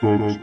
Ilang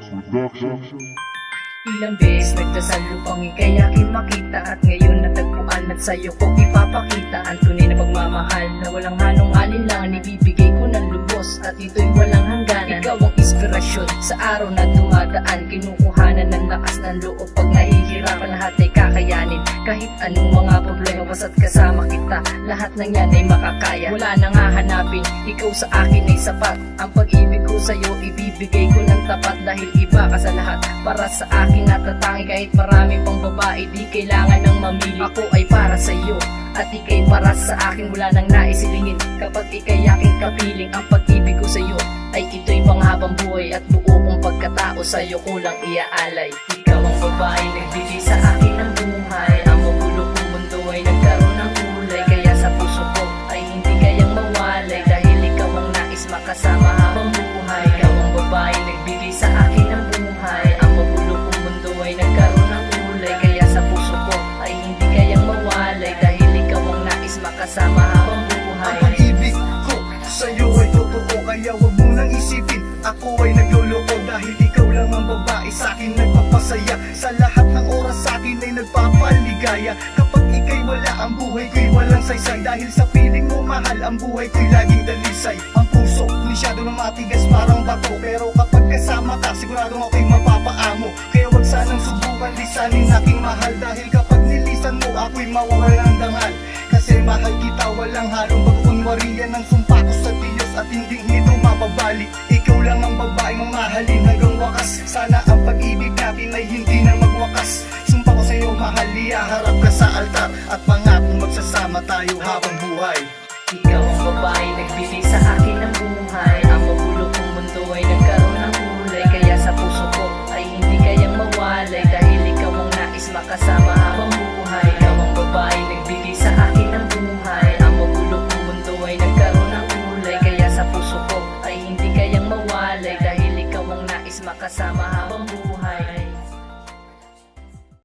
beses nagdasal upang ika'y aking makita, at ngayon natagpuan at sa'yo ko ipapakita ang tunay na pagmamahal na walang halong alinlangan. Ibibigay ko ng lubos at ito'y walang hangganan. Ikaw ang inspirasyon sa araw na dumadaan, kinukuhanan ng lakas ng loob pag nahihirapan. Lahat ay kakayanin, kahit anong mga problema, basta't kasama kita, lahat ng yan ay makakaya. Wala nang hahanapin, ikaw sa akin ay sapat. Ang pag-ibig ko sa'yo ibibigay ko ng tapat, dahil iba ka sa lahat, para sa akin natatangi. Kahit marami pang babae, di kailangan ng mamili. Ako ay para sa'yo at ika'y para sa akin. Wala nang naisilingin kapag ika'y aking kapiling. Ang pag-ibig ko sa'yo ay ito'y panghabang buhay, at buo kong pagkatao sa'yo ko lang iaalay. Ikaw ang babae nagbigay sa akin ng buhay, ang magulo kong mundo ay nagkaroon ng kulay. Kaya sa puso ko ay hindi kayang mawalay, dahil ikaw ang nais makasama habang buhay. Ikaw ang babae nagbigay sa akin ng buhay, ang magulo kong mundo ay nagkaroon ng kulay. Kaya sa puso ko ay hindi kayang mawalay, dahil ikaw ang nais makasama habang buhay. Ang pag-ibig ko sa'yo ay totoo, kaya wag mo nang isipin ako ay nagloloko, dahil ikaw lang ang babae sa'kin nagpapasaya. Sa lahat ng oras sa'kin ay nagpapaligaya. Kapag ika'y wala, ang buhay ko'y walang saysay, dahil sa piling mo mahal, ang buhay ko'y laging dalisay. Ang puso masyado na matigas parang bato, pero kapag kasama ka siguradong ako'y mapapaamo. Kaya wag sanang subukan lisanin aking mahal, dahil kapag nilisan mo ako'y mawawalan ng dangal. Kasi mahal kita, walang halong pagkunwariyan ng sumpa ko sa Diyos, at hindi nito mapabalik. Ikaw lang ang babae mamahalin hanggang wakas. Sana